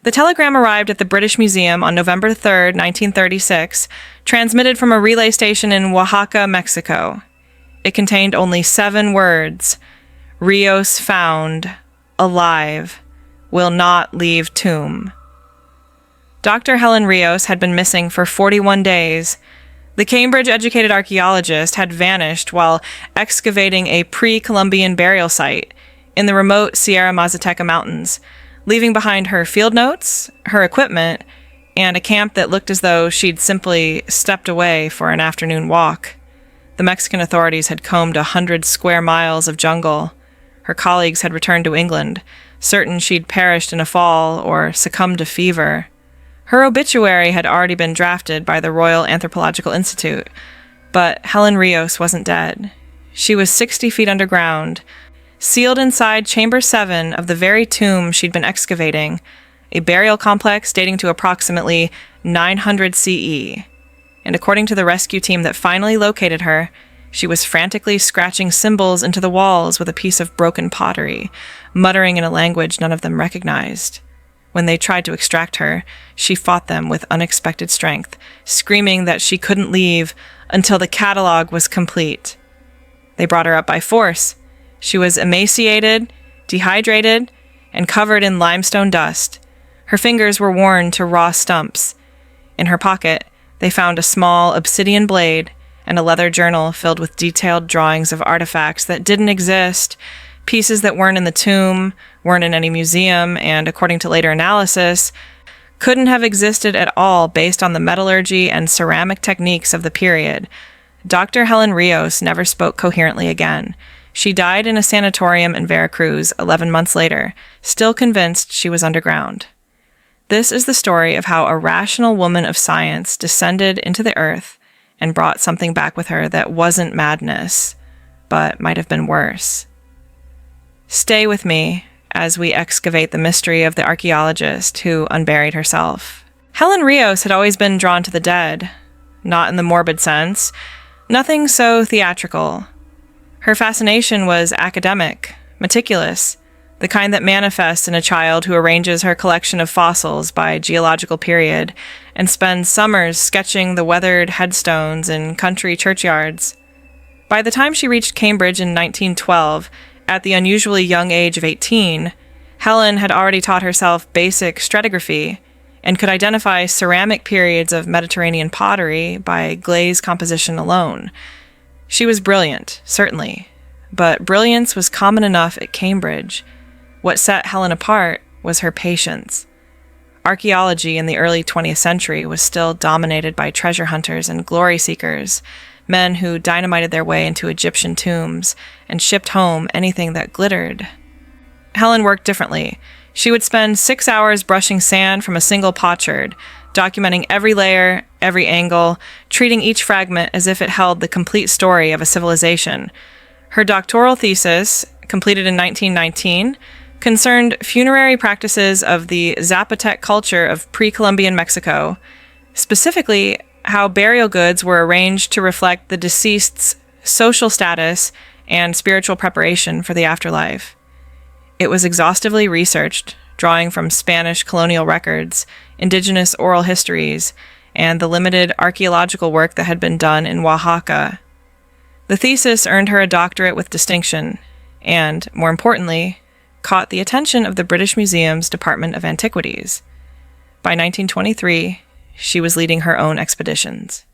The telegram arrived at the British Museum on November 3, 1936, transmitted from a relay station in Oaxaca, Mexico. It contained only 7 words: Rios found, alive, will not leave tomb. Dr. Helen Rios had been missing for 41 days. The Cambridge-educated archaeologist had vanished while excavating a pre-Columbian burial site in the remote Sierra Mazateca mountains, leaving behind her field notes, her equipment, and a camp that looked as though she'd simply stepped away for an afternoon walk. The Mexican authorities had combed 100 square miles of jungle. Her colleagues had returned to England, certain she'd perished in a fall or succumbed to fever. Her obituary had already been drafted by the Royal Anthropological Institute, but Helen Rios wasn't dead. She was 60 feet underground, sealed inside Chamber 7 of the very tomb she'd been excavating, a burial complex dating to approximately 900 CE. And according to the rescue team that finally located her, she was frantically scratching symbols into the walls with a piece of broken pottery, muttering in a language none of them recognized. When they tried to extract her, she fought them with unexpected strength, screaming that she couldn't leave until the catalog was complete. They brought her up by force. She was emaciated, dehydrated, and covered in limestone dust. Her fingers were worn to raw stumps. In her pocket, they found a small obsidian blade and a leather journal filled with detailed drawings of artifacts that didn't exist, pieces that weren't in the tomb, weren't in any museum, and, according to later analysis, couldn't have existed at all based on the metallurgy and ceramic techniques of the period. Dr. Helen Rios never spoke coherently again. She died in a sanatorium in Veracruz 11 months later, still convinced she was underground. This is the story of how a rational woman of science descended into the earth and brought something back with her that wasn't madness, but might have been worse. Stay with me as we excavate the mystery of the archaeologist who unburied herself. Helen Rios had always been drawn to the dead, not in the morbid sense, nothing so theatrical. Her fascination was academic, meticulous, the kind that manifests in a child who arranges her collection of fossils by geological period and spends summers sketching the weathered headstones in country churchyards. By the time she reached Cambridge in 1912, at the unusually young age of 18, Helen had already taught herself basic stratigraphy and could identify ceramic periods of Mediterranean pottery by glaze composition alone. She was brilliant, certainly, but brilliance was common enough at Cambridge. What set Helen apart was her patience. Archaeology in the early 20th century was still dominated by treasure hunters and glory seekers, men who dynamited their way into Egyptian tombs and shipped home anything that glittered. Helen worked differently. She would spend 6 hours brushing sand from a single potsherd, documenting every layer, every angle, treating each fragment as if it held the complete story of a civilization. Her doctoral thesis, completed in 1919, concerned funerary practices of the Zapotec culture of pre-Columbian Mexico, specifically how burial goods were arranged to reflect the deceased's social status and spiritual preparation for the afterlife. It was exhaustively researched, drawing from Spanish colonial records, indigenous oral histories, and the limited archaeological work that had been done in Oaxaca. The thesis earned her a doctorate with distinction, and, more importantly, caught the attention of the British Museum's Department of Antiquities. By 1923, she was leading her own expeditions.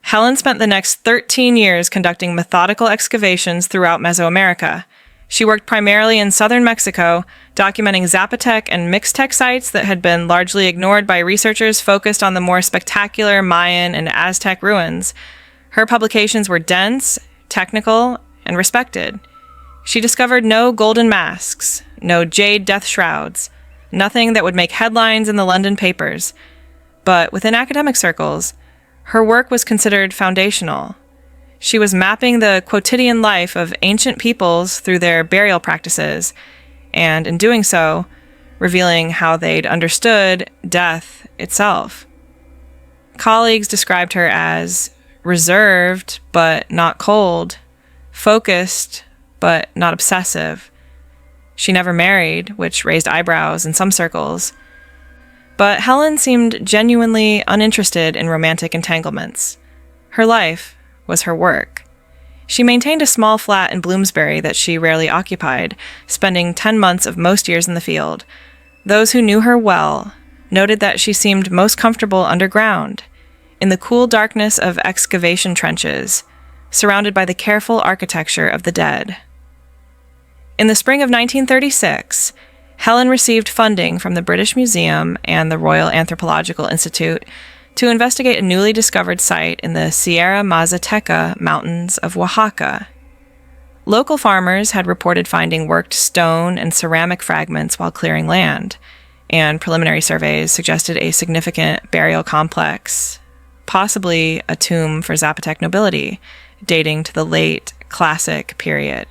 Helen spent the next 13 years conducting methodical excavations throughout Mesoamerica. She worked primarily in southern Mexico, documenting Zapotec and Mixtec sites that had been largely ignored by researchers focused on the more spectacular Mayan and Aztec ruins. Her publications were dense, technical, and respected. She discovered no golden masks, no jade death shrouds, nothing that would make headlines in the London papers. But within academic circles, her work was considered foundational. She was mapping the quotidian life of ancient peoples through their burial practices, and in doing so, revealing how they'd understood death itself. Colleagues described her as reserved but not cold, focused but not obsessive. She never married, which raised eyebrows in some circles. But Helen seemed genuinely uninterested in romantic entanglements. Her life was her work. She maintained a small flat in Bloomsbury that she rarely occupied, spending 10 months of most years in the field. Those who knew her well noted that she seemed most comfortable underground, in the cool darkness of excavation trenches, surrounded by the careful architecture of the dead. In the spring of 1936, Helen received funding from the British Museum and the Royal Anthropological Institute to investigate a newly discovered site in the Sierra Mazateca mountains of Oaxaca. Local farmers had reported finding worked stone and ceramic fragments while clearing land, and preliminary surveys suggested a significant burial complex, possibly a tomb for Zapotec nobility, dating to the late Classic period.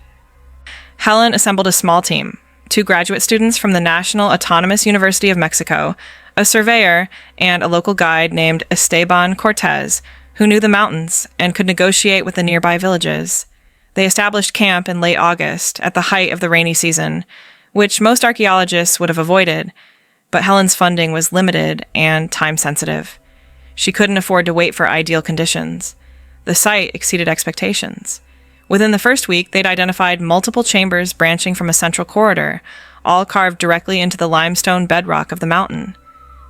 Helen assembled a small team, 2 graduate students from the National Autonomous University of Mexico, a surveyor, and a local guide named Esteban Cortez, who knew the mountains and could negotiate with the nearby villages. They established camp in late August, at the height of the rainy season, which most archaeologists would have avoided, but Helen's funding was limited and time-sensitive. She couldn't afford to wait for ideal conditions. The site exceeded expectations. Within the first week, they'd identified multiple chambers branching from a central corridor, all carved directly into the limestone bedrock of the mountain.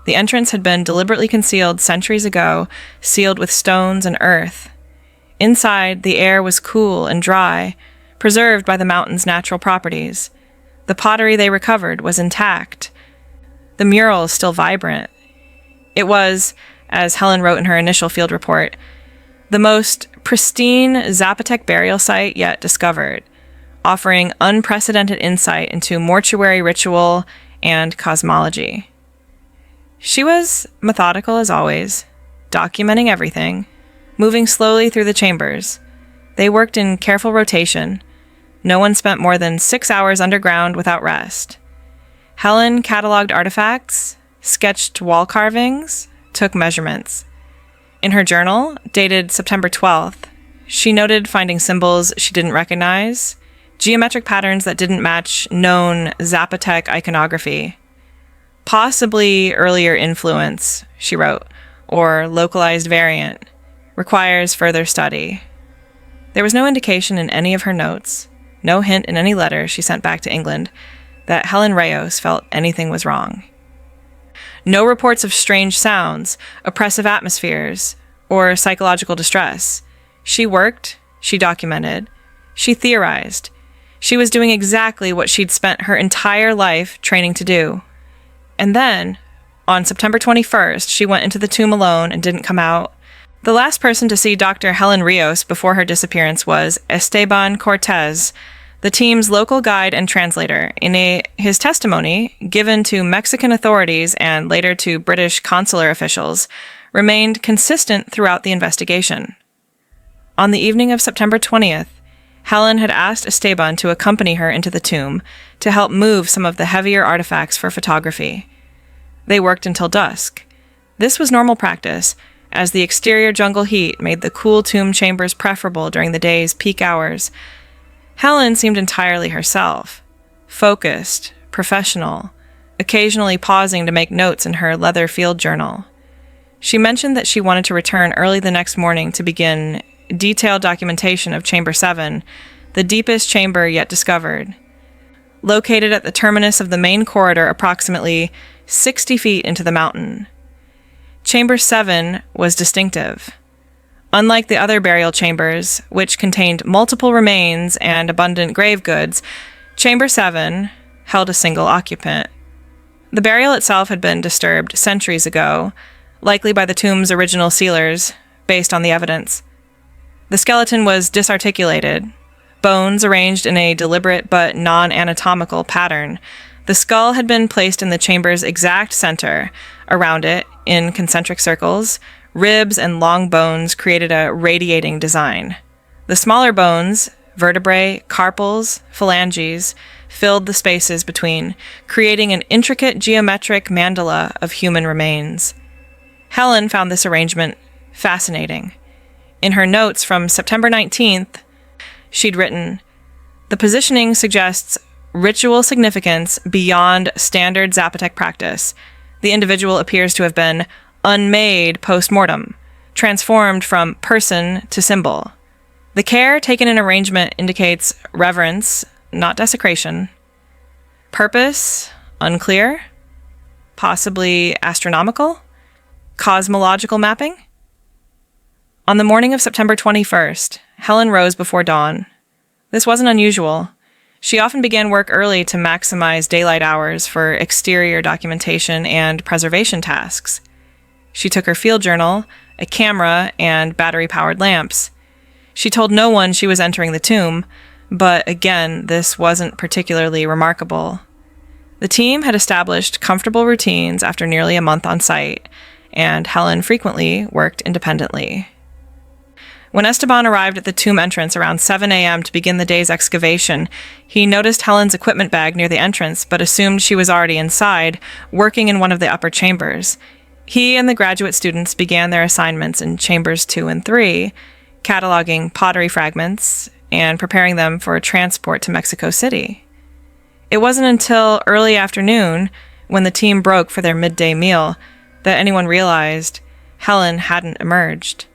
The entrance had been deliberately concealed centuries ago, sealed with stones and earth. Inside, the air was cool and dry, preserved by the mountain's natural properties. The pottery they recovered was intact. The murals still vibrant. It was, as Helen wrote in her initial field report, the most pristine Zapotec burial site yet discovered, offering unprecedented insight into mortuary ritual and cosmology. She was methodical as always, documenting everything, moving slowly through the chambers. They worked in careful rotation. No one spent more than 6 hours underground without rest. Helen cataloged artifacts, sketched wall carvings, took measurements. In her journal, dated September 12th, she noted finding symbols she didn't recognize, geometric patterns that didn't match known Zapotec iconography. Possibly earlier influence, she wrote, or localized variant, requires further study. There was no indication in any of her notes, no hint in any letter she sent back to England, that Helen Rios felt anything was wrong. No reports of strange sounds, oppressive atmospheres, or psychological distress. She worked, she documented, she theorized. She was doing exactly what she'd spent her entire life training to do. And then, on September 21st, she went into the tomb alone and didn't come out. The last person to see Dr. Helen Rios before her disappearance was Esteban Cortez, the team's local guide and translator. In his testimony, given to Mexican authorities and later to British consular officials, remained consistent throughout the investigation. On the evening of September 20th, Helen had asked Esteban to accompany her into the tomb to help move some of the heavier artifacts for photography. They worked until dusk. This was normal practice, as the exterior jungle heat made the cool tomb chambers preferable during the day's peak hours. Helen seemed entirely herself, focused, professional, occasionally pausing to make notes in her leather field journal. She mentioned that she wanted to return early the next morning to begin detailed documentation of Chamber 7, the deepest chamber yet discovered. Located at the terminus of the main corridor approximately 60 feet into the mountain. Chamber 7 was distinctive. Unlike the other burial chambers, which contained multiple remains and abundant grave goods, Chamber 7 held a single occupant. The burial itself had been disturbed centuries ago, likely by the tomb's original sealers, based on the evidence. The skeleton was disarticulated, bones arranged in a deliberate but non-anatomical pattern. The skull had been placed in the chamber's exact center. Around it, in concentric circles, ribs and long bones created a radiating design. The smaller bones, vertebrae, carpals, phalanges, filled the spaces between, creating an intricate geometric mandala of human remains. Helen found this arrangement fascinating. In her notes from September 19th, she'd written, "The positioning suggests ritual significance beyond standard Zapotec practice. The individual appears to have been unmade post-mortem, transformed from person to symbol. The care taken in arrangement indicates reverence, not desecration. Purpose, unclear. Possibly astronomical? Cosmological mapping? On the morning of September 21st, Helen rose before dawn. This wasn't unusual. She often began work early to maximize daylight hours for exterior documentation and preservation tasks. She took her field journal, a camera, and battery-powered lamps. She told no one she was entering the tomb, but again, this wasn't particularly remarkable. The team had established comfortable routines after nearly a month on site, and Helen frequently worked independently. When Esteban arrived at the tomb entrance around 7 a.m. to begin the day's excavation, he noticed Helen's equipment bag near the entrance, but assumed she was already inside, working in one of the upper chambers. He and the graduate students began their assignments in chambers 2 and 3, cataloging pottery fragments and preparing them for transport to Mexico City. It wasn't until early afternoon, when the team broke for their midday meal, that anyone realized Helen hadn't emerged.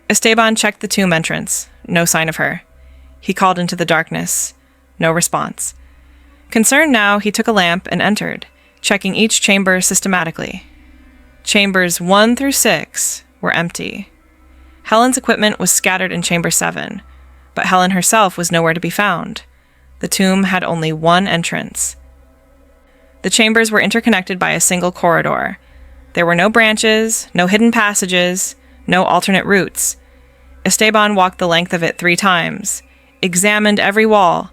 Esteban checked the tomb entrance. No sign of her. He called into the darkness. No response. Concerned now, he took a lamp and entered, checking each chamber systematically. Chambers 1 through 6 were empty. Helen's equipment was scattered in Chamber 7, but Helen herself was nowhere to be found. The tomb had only one entrance. The chambers were interconnected by a single corridor. There were no branches, no hidden passages, no alternate routes. Esteban walked the length of it 3 times, examined every wall,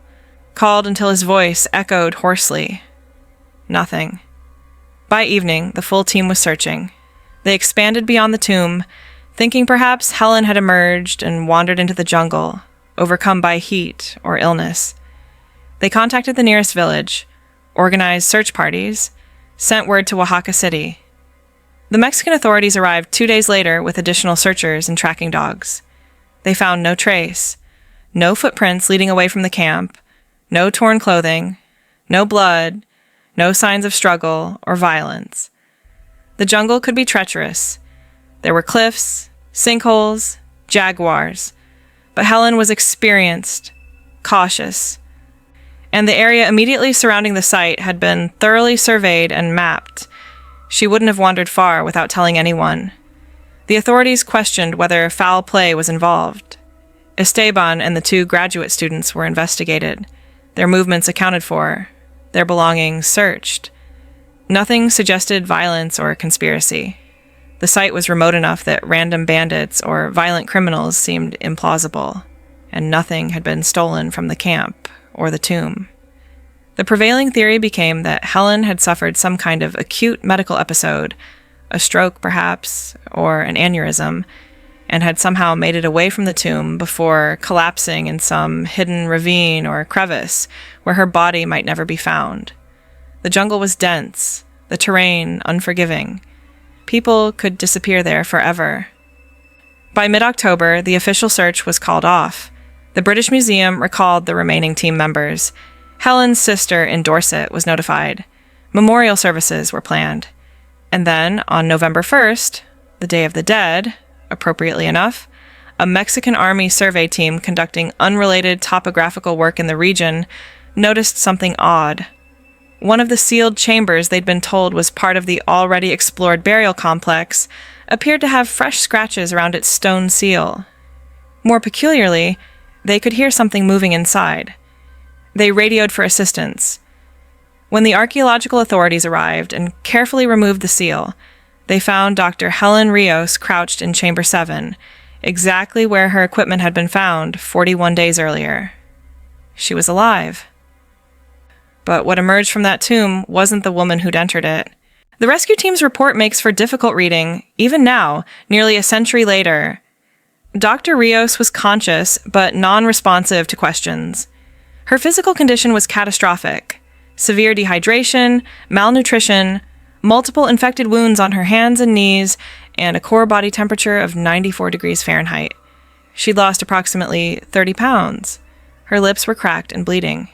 called until his voice echoed hoarsely. Nothing. By evening, the full team was searching. They expanded beyond the tomb, thinking perhaps Helen had emerged and wandered into the jungle, overcome by heat or illness. They contacted the nearest village, organized search parties, sent word to Oaxaca City. The Mexican authorities arrived 2 days later with additional searchers and tracking dogs. They found no trace, no footprints leading away from the camp, no torn clothing, no blood, no signs of struggle or violence. The jungle could be treacherous. There were cliffs, sinkholes, jaguars, but Helen was experienced, cautious, and the area immediately surrounding the site had been thoroughly surveyed and mapped. She wouldn't have wandered far without telling anyone. The authorities questioned whether foul play was involved. Esteban and the 2 graduate students were investigated, their movements accounted for, their belongings searched. Nothing suggested violence or conspiracy. The site was remote enough that random bandits or violent criminals seemed implausible, and nothing had been stolen from the camp or the tomb. The prevailing theory became that Helen had suffered some kind of acute medical episode, a stroke perhaps, or an aneurysm, and had somehow made it away from the tomb before collapsing in some hidden ravine or crevice where her body might never be found. The jungle was dense, the terrain unforgiving. People could disappear there forever. By mid-October, the official search was called off. The British Museum recalled the remaining team members. Helen's sister in Dorset was notified. Memorial services were planned. And then, on November 1st, the Day of the Dead, appropriately enough, a Mexican Army survey team conducting unrelated topographical work in the region noticed something odd. One of the sealed chambers they'd been told was part of the already explored burial complex appeared to have fresh scratches around its stone seal. More peculiarly, they could hear something moving inside. They radioed for assistance. When the archaeological authorities arrived and carefully removed the seal, they found Dr. Helen Rios crouched in Chamber 7, exactly where her equipment had been found 41 days earlier. She was alive. But what emerged from that tomb wasn't the woman who'd entered it. The rescue team's report makes for difficult reading, even now, nearly a century later. Dr. Rios was conscious, but non-responsive to questions. Her physical condition was catastrophic. Severe dehydration, malnutrition, multiple infected wounds on her hands and knees, and a core body temperature of 94 degrees Fahrenheit. She'd lost approximately 30 pounds. Her lips were cracked and bleeding.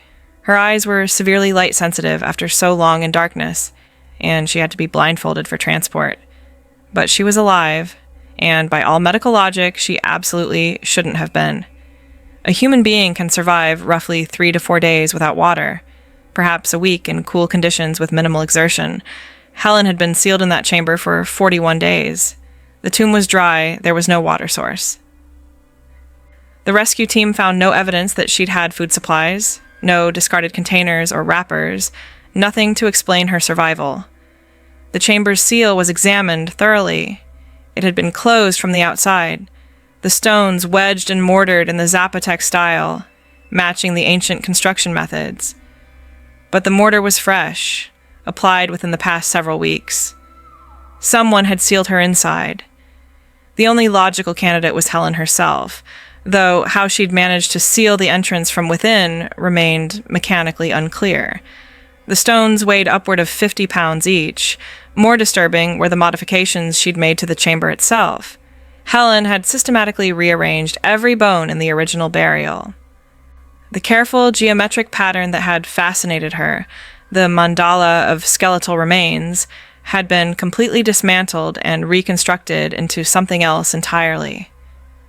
Her eyes were severely light-sensitive after so long in darkness, and she had to be blindfolded for transport. But she was alive, and by all medical logic, she absolutely shouldn't have been. A human being can survive roughly 3 to 4 days without water, perhaps a week in cool conditions with minimal exertion. Helen had been sealed in that chamber for 41 days. The tomb was dry, there was no water source. The rescue team found no evidence that she'd had food supplies, no discarded containers or wrappers, nothing to explain her survival. The chamber's seal was examined thoroughly. It had been closed from the outside, the stones wedged and mortared in the Zapotec style, matching the ancient construction methods. But the mortar was fresh, applied within the past several weeks. Someone had sealed her inside. The only logical candidate was Helen herself, though how she'd managed to seal the entrance from within remained mechanically unclear. The stones weighed upward of 50 pounds each. More disturbing were the modifications she'd made to the chamber itself. Helen had systematically rearranged every bone in the original burial. The careful geometric pattern that had fascinated her, the mandala of skeletal remains, had been completely dismantled and reconstructed into something else entirely.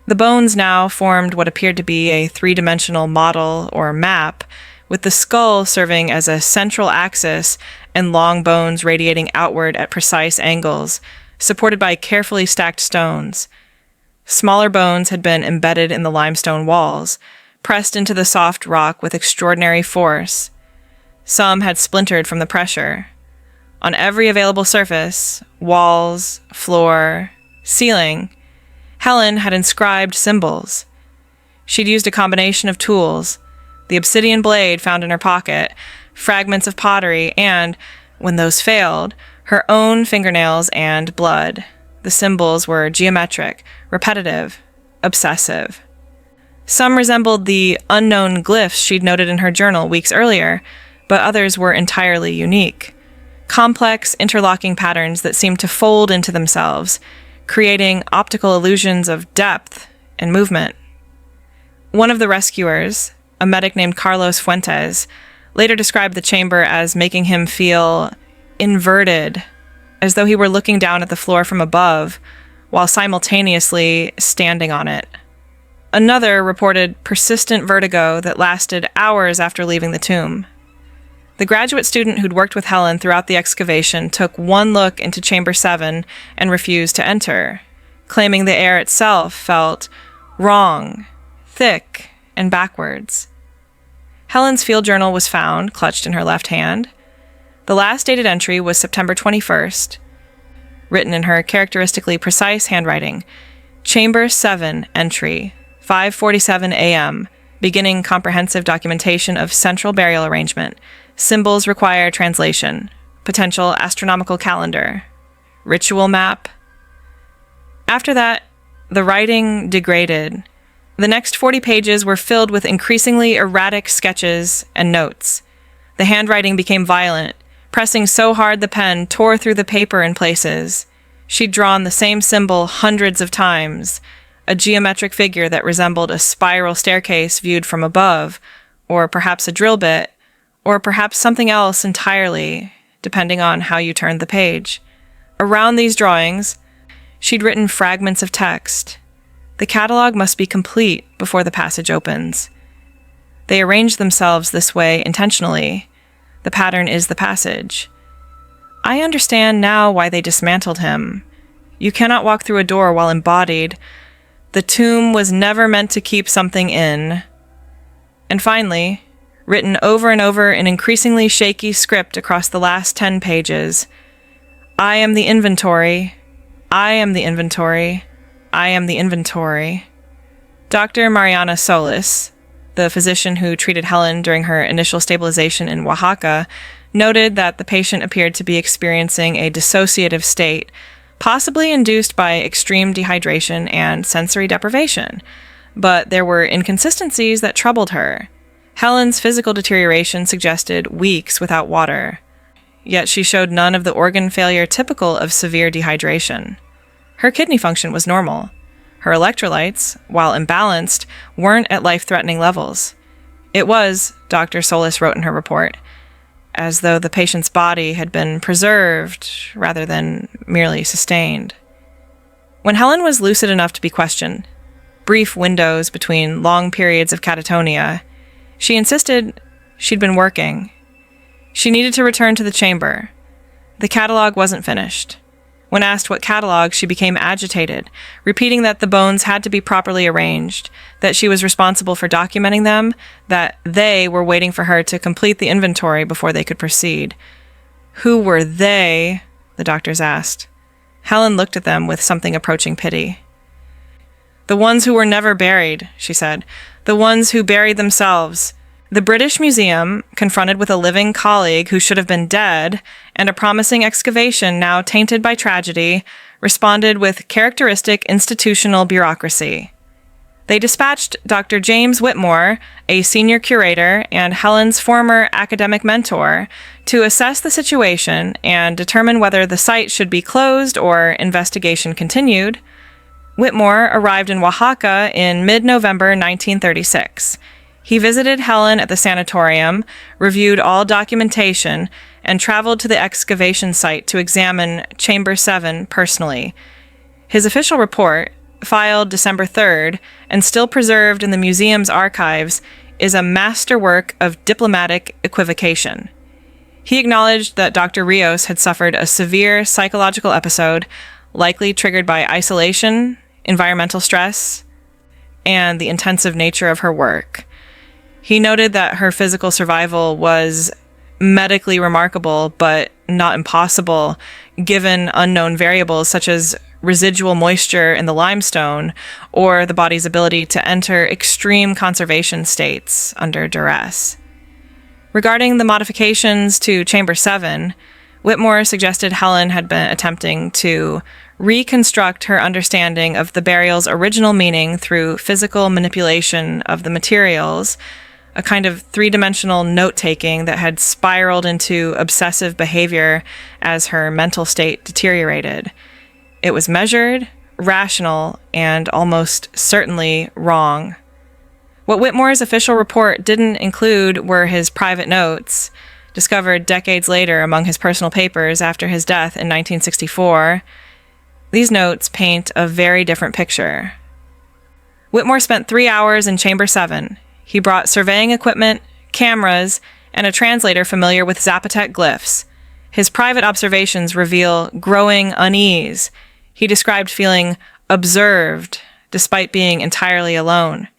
The bones now formed what appeared to be a three-dimensional model or map, with the skull serving as a central axis and long bones radiating outward at precise angles, supported by carefully stacked stones. Smaller bones had been embedded in the limestone walls, pressed into the soft rock with extraordinary force. Some had splintered from the pressure. On every available surface, walls, floor, ceiling, Helen had inscribed symbols. She'd used a combination of tools, the obsidian blade found in her pocket, fragments of pottery, and, when those failed, her own fingernails and blood. The symbols were geometric, repetitive, obsessive. Some resembled the unknown glyphs she'd noted in her journal weeks earlier, but others were entirely unique. Complex, interlocking patterns that seemed to fold into themselves, creating optical illusions of depth and movement. One of the rescuers, a medic named Carlos Fuentes, later described the chamber as making him feel inverted, as though he were looking down at the floor from above, while simultaneously standing on it. Another reported persistent vertigo that lasted hours after leaving the tomb. The graduate student who'd worked with Helen throughout the excavation took one look into Chamber 7 and refused to enter, claiming the air itself felt wrong, thick, and backwards. Helen's field journal was found, clutched in her left hand. The last dated entry was September 21st, written in her characteristically precise handwriting. Chamber 7 entry, 5:47 a.m., beginning comprehensive documentation of central burial arrangement. Symbols require translation. Potential astronomical calendar. Ritual map. After that, the writing degraded. The next 40 pages were filled with increasingly erratic sketches and notes. The handwriting became violent, pressing so hard the pen tore through the paper in places. She'd drawn the same symbol hundreds of times, a geometric figure that resembled a spiral staircase viewed from above, or perhaps a drill bit, or perhaps something else entirely, depending on how you turned the page. Around these drawings, she'd written fragments of text. The catalog must be complete before the passage opens. They arranged themselves this way intentionally. The pattern is the passage. I understand now why they dismantled him. You cannot walk through a door while embodied. The tomb was never meant to keep something in. And finally, written over and over in increasingly shaky script across the last 10 pages, I am the inventory. I am the inventory. I am the inventory. Dr. Mariana Solis, the physician who treated Helen during her initial stabilization in Oaxaca, noted that the patient appeared to be experiencing a dissociative state, possibly induced by extreme dehydration and sensory deprivation. But there were inconsistencies that troubled her. Helen's physical deterioration suggested weeks without water, yet she showed none of the organ failure typical of severe dehydration. Her kidney function was normal. Her electrolytes, while imbalanced, weren't at life-threatening levels. It was, Dr. Solis wrote in her report, as though the patient's body had been preserved rather than merely sustained. When Helen was lucid enough to be questioned, brief windows between long periods of catatonia, she insisted she'd been working. She needed to return to the chamber. The catalog wasn't finished. When asked what catalog, she became agitated, repeating that the bones had to be properly arranged, that she was responsible for documenting them, that they were waiting for her to complete the inventory before they could proceed. Who were they? The doctors asked. Helen looked at them with something approaching pity. The ones who were never buried, she said. The ones who buried themselves. The British Museum, confronted with a living colleague who should have been dead, and a promising excavation now tainted by tragedy, responded with characteristic institutional bureaucracy. They dispatched Dr. James Whitmore, a senior curator and Helen's former academic mentor, to assess the situation and determine whether the site should be closed or investigation continued. Whitmore arrived in Oaxaca in mid-November 1936. He visited Helen at the sanatorium, reviewed all documentation, and traveled to the excavation site to examine Chamber 7 personally. His official report, filed December 3rd and still preserved in the museum's archives, is a masterwork of diplomatic equivocation. He acknowledged that Dr. Rios had suffered a severe psychological episode, likely triggered by isolation, environmental stress, and the intensive nature of her work. He noted that her physical survival was medically remarkable, but not impossible, given unknown variables such as residual moisture in the limestone or the body's ability to enter extreme conservation states under duress. Regarding the modifications to Chamber 7, Whitmore suggested Helen had been attempting to reconstruct her understanding of the burial's original meaning through physical manipulation of the materials, a kind of three-dimensional note-taking that had spiraled into obsessive behavior as her mental state deteriorated. It was measured, rational, and almost certainly wrong. What Whitmore's official report didn't include were his private notes, discovered decades later among his personal papers after his death in 1964. These notes paint a very different picture. Whitmore spent 3 hours in Chamber 7. He brought surveying equipment, cameras, and a translator familiar with Zapotec glyphs. His private observations reveal growing unease. He described feeling observed, despite being entirely alone.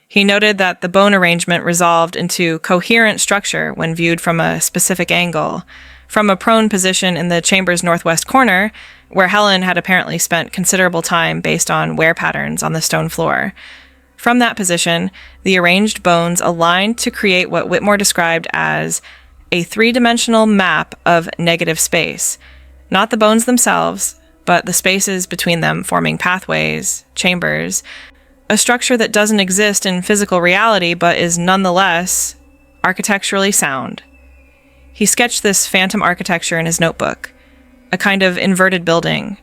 He noted that the bone arrangement resolved into coherent structure when viewed from a specific angle, from a prone position in the chamber's northwest corner, where Helen had apparently spent considerable time based on wear patterns on the stone floor. From that position, the arranged bones aligned to create what Whitmore described as a three-dimensional map of negative space. Not the bones themselves, but the spaces between them forming pathways, chambers, a structure that doesn't exist in physical reality but is nonetheless architecturally sound. He sketched this phantom architecture in his notebook, a kind of inverted building,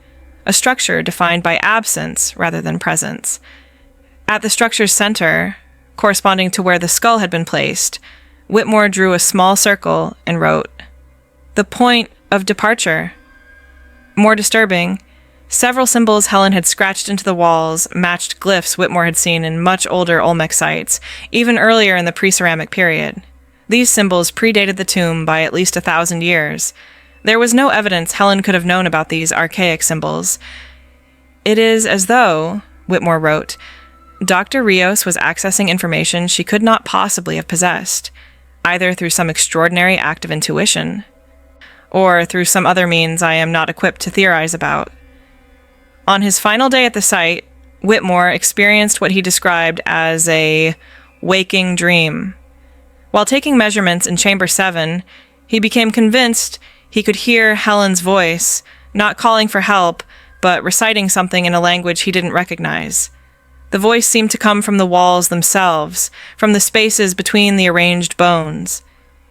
a structure defined by absence rather than presence. At the structure's center, corresponding to where the skull had been placed, Whitmore drew a small circle and wrote, "The point of departure." More disturbing, several symbols Helen had scratched into the walls matched glyphs Whitmore had seen in much older Olmec sites, even earlier in the pre-ceramic period. These symbols predated the tomb by at least 1,000 years. There was no evidence Helen could have known about these archaic symbols. "It is as though," Whitmore wrote, "Dr. Rios was accessing information she could not possibly have possessed, either through some extraordinary act of intuition, or through some other means I am not equipped to theorize about." On his final day at the site, Whitmore experienced what he described as a waking dream. While taking measurements in Chamber 7, he became convinced he could hear Helen's voice, not calling for help, but reciting something in a language he didn't recognize. The voice seemed to come from the walls themselves, from the spaces between the arranged bones.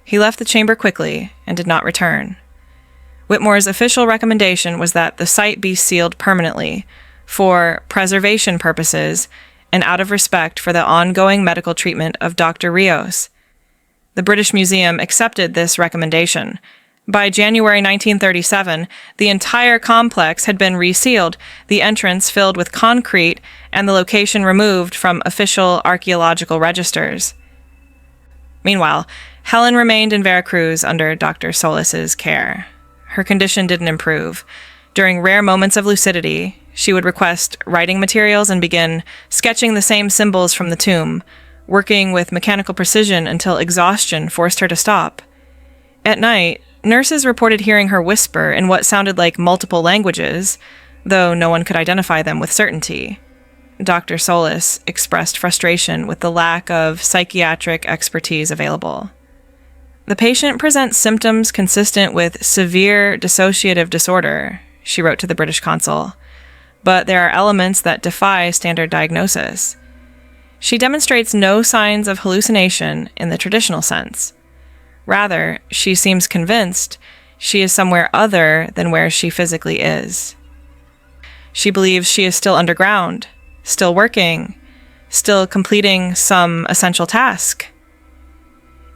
He left the chamber quickly and did not return. Whitmore's official recommendation was that the site be sealed permanently, for preservation purposes and out of respect for the ongoing medical treatment of Dr. Rios. The British Museum accepted this recommendation. By January 1937, the entire complex had been resealed, the entrance filled with concrete, and the location removed from official archaeological registers. Meanwhile, Helen remained in Veracruz under Dr. Solis's care. Her condition didn't improve. During rare moments of lucidity, she would request writing materials and begin sketching the same symbols from the tomb, working with mechanical precision until exhaustion forced her to stop. At night, nurses reported hearing her whisper in what sounded like multiple languages, though no one could identify them with certainty. Dr. Solis expressed frustration with the lack of psychiatric expertise available. The patient presents symptoms consistent with severe dissociative disorder, she wrote to the British consul, but there are elements that defy standard diagnosis. She demonstrates no signs of hallucination in the traditional sense. Rather, she seems convinced she is somewhere other than where she physically is. She believes she is still underground, still working, still completing some essential task.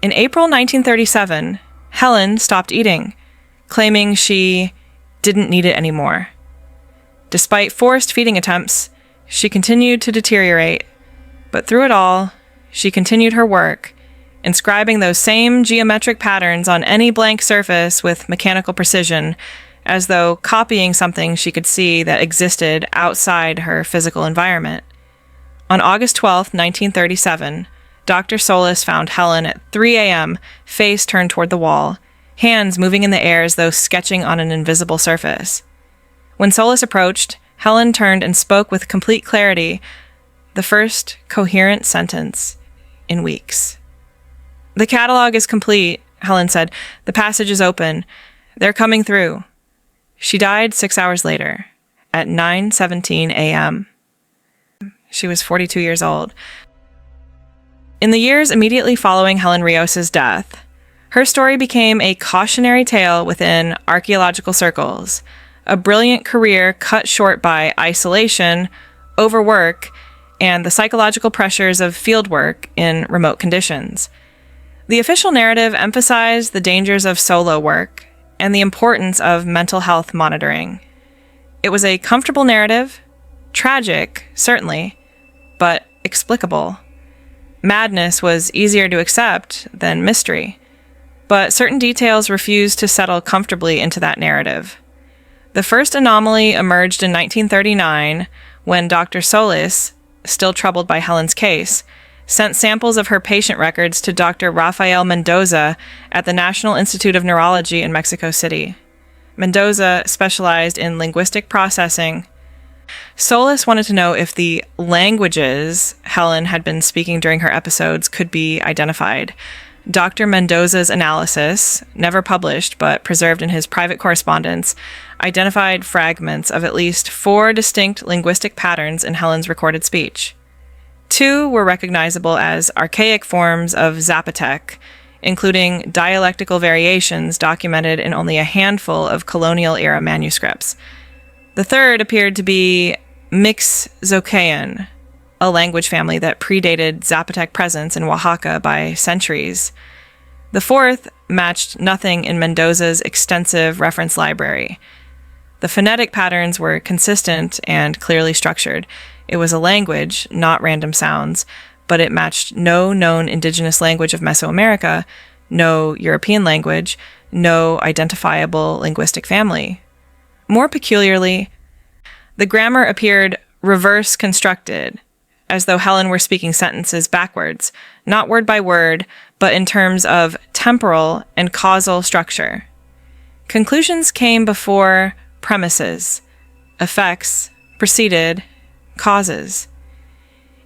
In April 1937, Helen stopped eating, claiming she didn't need it anymore. Despite forced feeding attempts, she continued to deteriorate, but through it all, she continued her work, inscribing those same geometric patterns on any blank surface with mechanical precision, as though copying something she could see that existed outside her physical environment. On August 12, 1937, Dr. Solis found Helen at 3 a.m., face turned toward the wall, hands moving in the air as though sketching on an invisible surface. When Solis approached, Helen turned and spoke with complete clarity, the first coherent sentence in weeks. "The catalog is complete," Helen said. "The passage is open. They're coming through." She died 6 hours later, at 9:17 a.m. She was 42 years old. In the years immediately following Helen Rios' death, her story became a cautionary tale within archaeological circles, a brilliant career cut short by isolation, overwork, and the psychological pressures of fieldwork in remote conditions. The official narrative emphasized the dangers of solo work and the importance of mental health monitoring. It was a comfortable narrative, tragic, certainly, but explicable. Madness was easier to accept than mystery, but certain details refused to settle comfortably into that narrative. The first anomaly emerged in 1939 when Dr. Solis, still troubled by Helen's case, sent samples of her patient records to Dr. Rafael Mendoza at the National Institute of Neurology in Mexico City. Mendoza specialized in linguistic processing. Solis wanted to know if the languages Helen had been speaking during her episodes could be identified. Dr. Mendoza's analysis, never published but preserved in his private correspondence, identified fragments of at least 4 distinct linguistic patterns in Helen's recorded speech. 2 were recognizable as archaic forms of Zapotec, including dialectical variations documented in only a handful of colonial-era manuscripts. The third appeared to be Mixzoquean, a language family that predated Zapotec presence in Oaxaca by centuries. The fourth matched nothing in Mendoza's extensive reference library. The phonetic patterns were consistent and clearly structured. It was a language, not random sounds, but it matched no known indigenous language of Mesoamerica, no European language, no identifiable linguistic family. More peculiarly, the grammar appeared reverse constructed, as though Helen were speaking sentences backwards, not word by word, but in terms of temporal and causal structure. Conclusions came before premises, effects preceded causes.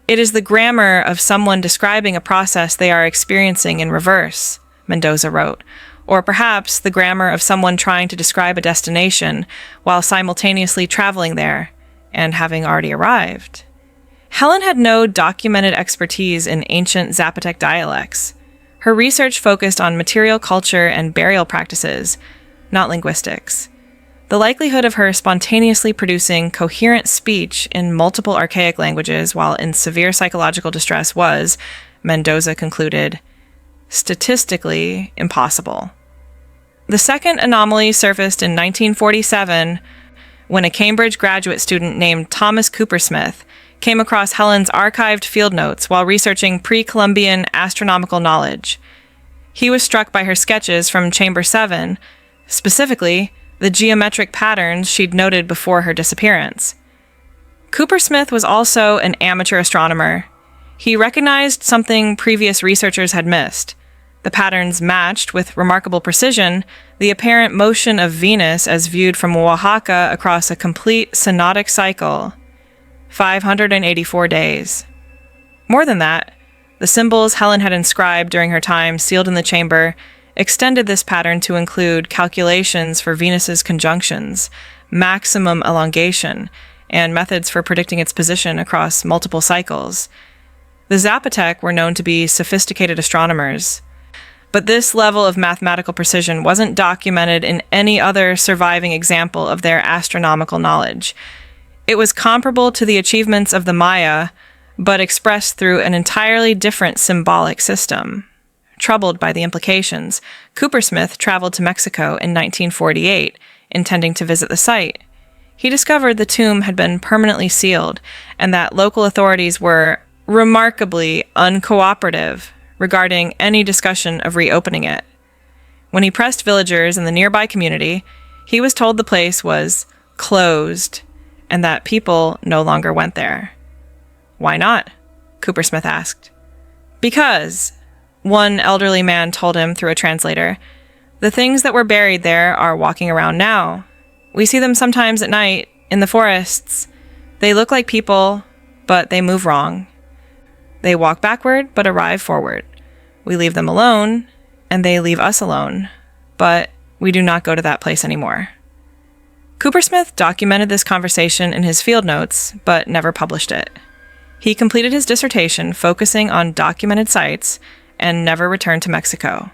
It is the grammar of someone describing a process they are experiencing in reverse, Mendoza wrote, or perhaps the grammar of someone trying to describe a destination while simultaneously traveling there and having already arrived. Helen had no documented expertise in ancient Zapotec dialects. Her research focused on material culture and burial practices, not linguistics. The likelihood of her spontaneously producing coherent speech in multiple archaic languages while in severe psychological distress was, Mendoza concluded, statistically impossible. The second anomaly surfaced in 1947 when a Cambridge graduate student named Thomas Coopersmith came across Helen's archived field notes while researching pre-Columbian astronomical knowledge. He was struck by her sketches from Chamber 7, specifically the geometric patterns she'd noted before her disappearance. Coopersmith was also an amateur astronomer. He recognized something previous researchers had missed. The patterns matched, with remarkable precision, the apparent motion of Venus as viewed from Oaxaca across a complete synodic cycle, 584 days. More than that, the symbols Helen had inscribed during her time sealed in the chamber extended this pattern to include calculations for Venus's conjunctions, maximum elongation, and methods for predicting its position across multiple cycles. The Zapotec were known to be sophisticated astronomers, but this level of mathematical precision wasn't documented in any other surviving example of their astronomical knowledge. It was comparable to the achievements of the Maya, but expressed through an entirely different symbolic system. Troubled by the implications, Coopersmith traveled to Mexico in 1948, intending to visit the site. He discovered the tomb had been permanently sealed, and that local authorities were remarkably uncooperative regarding any discussion of reopening it. When he pressed villagers in the nearby community, he was told the place was closed and that people no longer went there. "Why not?" Coopersmith asked. "Because," one elderly man told him through a translator, "the things that were buried there are walking around now. We see them sometimes at night in the forests. They look like people, but they move wrong. They walk backward, but arrive forward. We leave them alone, and they leave us alone, but we do not go to that place anymore." Coopersmith documented this conversation in his field notes, but never published it. He completed his dissertation focusing on documented sites and never returned to Mexico.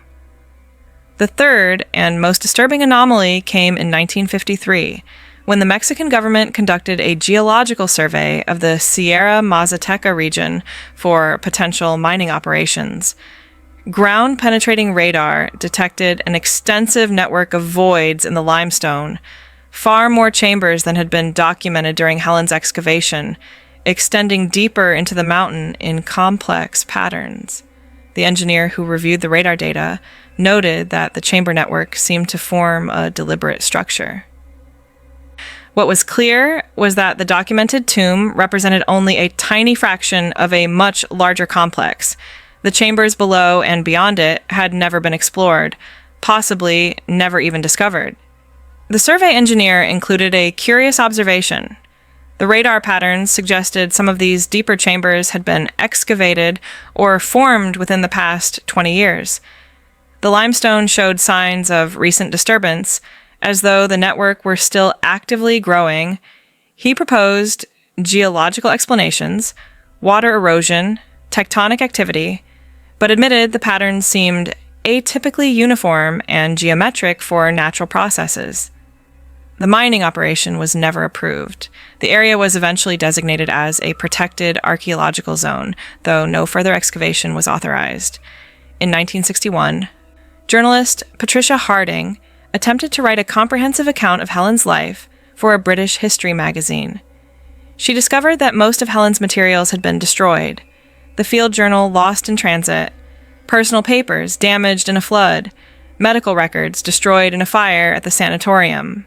The third and most disturbing anomaly came in 1953, when the Mexican government conducted a geological survey of the Sierra Mazateca region for potential mining operations. Ground-penetrating radar detected an extensive network of voids in the limestone, far more chambers than had been documented during Helen's excavation, extending deeper into the mountain in complex patterns. The engineer who reviewed the radar data noted that the chamber network seemed to form a deliberate structure. What was clear was that the documented tomb represented only a tiny fraction of a much larger complex. The chambers below and beyond it had never been explored, possibly never even discovered. The survey engineer included a curious observation. The radar patterns suggested some of these deeper chambers had been excavated or formed within the past 20 years. The limestone showed signs of recent disturbance, as though the network were still actively growing. He proposed geological explanations, water erosion, tectonic activity, but admitted the patterns seemed atypically uniform and geometric for natural processes. The mining operation was never approved. The area was eventually designated as a protected archaeological zone, though no further excavation was authorized. In 1961, journalist Patricia Harding attempted to write a comprehensive account of Helen's life for a British history magazine. She discovered that most of Helen's materials had been destroyed, the field journal lost in transit, personal papers damaged in a flood, medical records destroyed in a fire at the sanatorium.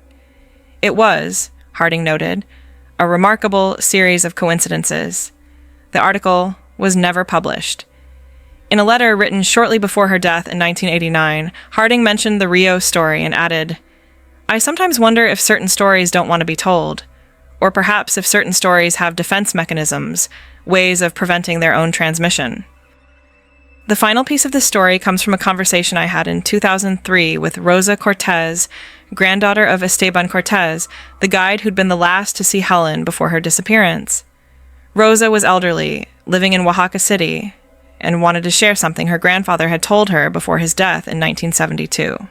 It was, Harding noted, a remarkable series of coincidences. The article was never published. In a letter written shortly before her death in 1989, Harding mentioned the Rios story and added, "I sometimes wonder if certain stories don't want to be told, or perhaps if certain stories have defense mechanisms, ways of preventing their own transmission." The final piece of this story comes from a conversation I had in 2003 with Rosa Cortez, granddaughter of Esteban Cortez, the guide who'd been the last to see Helen before her disappearance. Rosa was elderly, living in Oaxaca City, and wanted to share something her grandfather had told her before his death in 1972.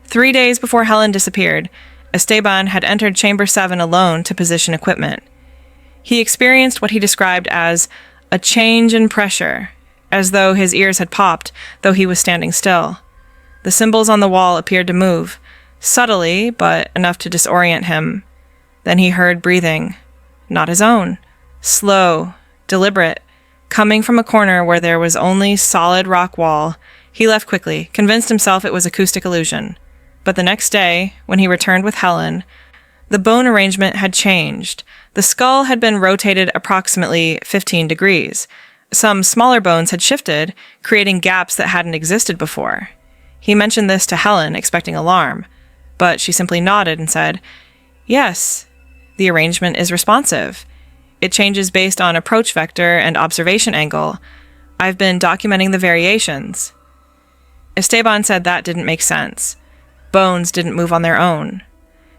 3 days before Helen disappeared, Esteban had entered Chamber 7 alone to position equipment. He experienced what he described as a change in pressure, as though his ears had popped, though he was standing still. The symbols on the wall appeared to move, subtly, but enough to disorient him. Then he heard breathing, not his own, slow, deliberate, coming from a corner where there was only solid rock wall. He left quickly, convinced himself it was acoustic illusion. But the next day, when he returned with Helen, the bone arrangement had changed. The skull had been rotated approximately 15 degrees. Some smaller bones had shifted, creating gaps that hadn't existed before. He mentioned this to Helen, expecting alarm, but she simply nodded and said, "Yes, the arrangement is responsive. It changes based on approach vector and observation angle. I've been documenting the variations." Esteban said that didn't make sense. Bones didn't move on their own.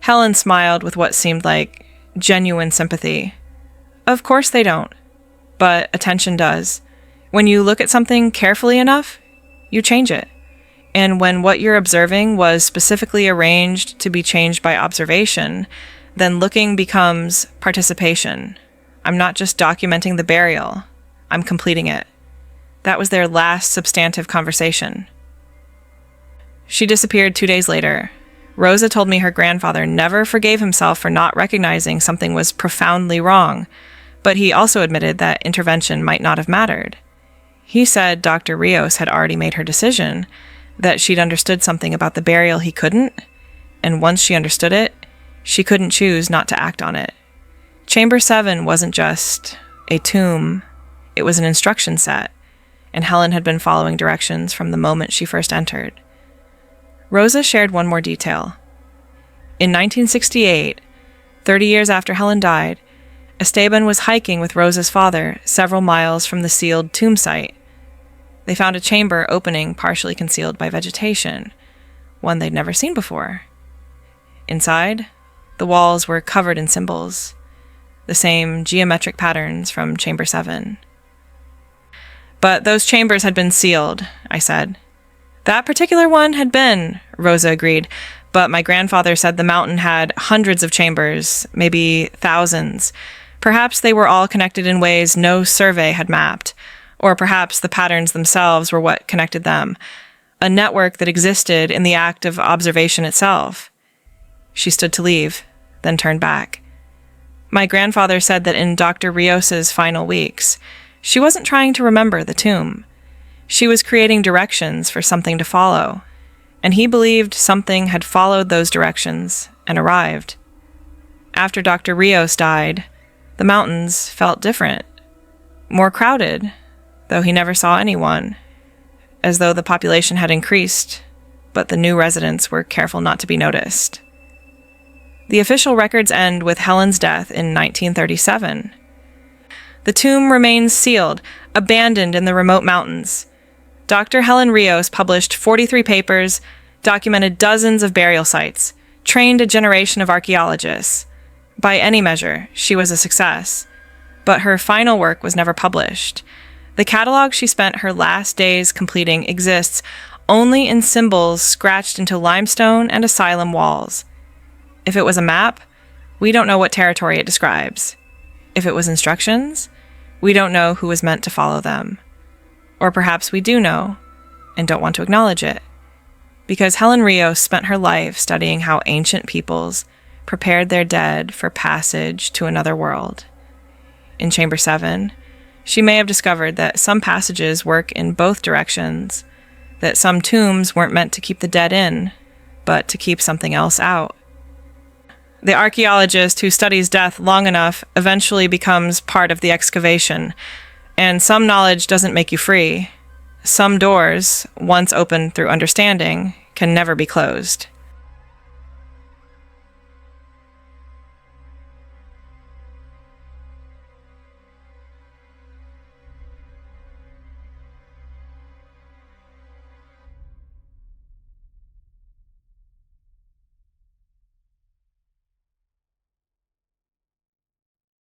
Helen smiled with what seemed like genuine sympathy. "Of course they don't. But attention does. When you look at something carefully enough, you change it. And when what you're observing was specifically arranged to be changed by observation, then looking becomes participation. I'm not just documenting the burial. I'm completing it." That was their last substantive conversation. She disappeared 2 days later. Rosa told me her grandfather never forgave himself for not recognizing something was profoundly wrong, but he also admitted that intervention might not have mattered. He said Dr. Rios had already made her decision, that she'd understood something about the burial he couldn't, and once she understood it, she couldn't choose not to act on it. Chamber 7 wasn't just a tomb, it was an instruction set, and Helen had been following directions from the moment she first entered. Rosa shared one more detail. In 1968, 30 years after Helen died, Esteban was hiking with Rosa's father several miles from the sealed tomb site. They found a chamber opening partially concealed by vegetation, one they'd never seen before. Inside, the walls were covered in symbols, the same geometric patterns from Chamber 7. "But those chambers had been sealed," I said. "That particular one had been," Rosa agreed, "but my grandfather said the mountain had hundreds of chambers, maybe thousands. Perhaps they were all connected in ways no survey had mapped, or perhaps the patterns themselves were what connected them, a network that existed in the act of observation itself." She stood to leave, then turned back. My grandfather said that in Dr. Rios's final weeks, she wasn't trying to remember the tomb. She was creating directions for something to follow, and he believed something had followed those directions and arrived. After Dr. Rios died, the mountains felt different, more crowded, though he never saw anyone, as though the population had increased, but the new residents were careful not to be noticed. The official records end with Helen's death in 1937. The tomb remains sealed, abandoned in the remote mountains. Dr. Helen Rios published 43 papers, documented dozens of burial sites, trained a generation of archaeologists. By any measure, she was a success. But her final work was never published. The catalog she spent her last days completing exists only in symbols scratched into limestone and asylum walls. If it was a map, we don't know what territory it describes. If it was instructions, we don't know who was meant to follow them. Or perhaps we do know, and don't want to acknowledge it. Because Helen Rios spent her life studying how ancient peoples prepared their dead for passage to another world. In Chamber 7, she may have discovered that some passages work in both directions, that some tombs weren't meant to keep the dead in, but to keep something else out. The archaeologist who studies death long enough eventually becomes part of the excavation, and some knowledge doesn't make you free. Some doors, once opened through understanding, can never be closed.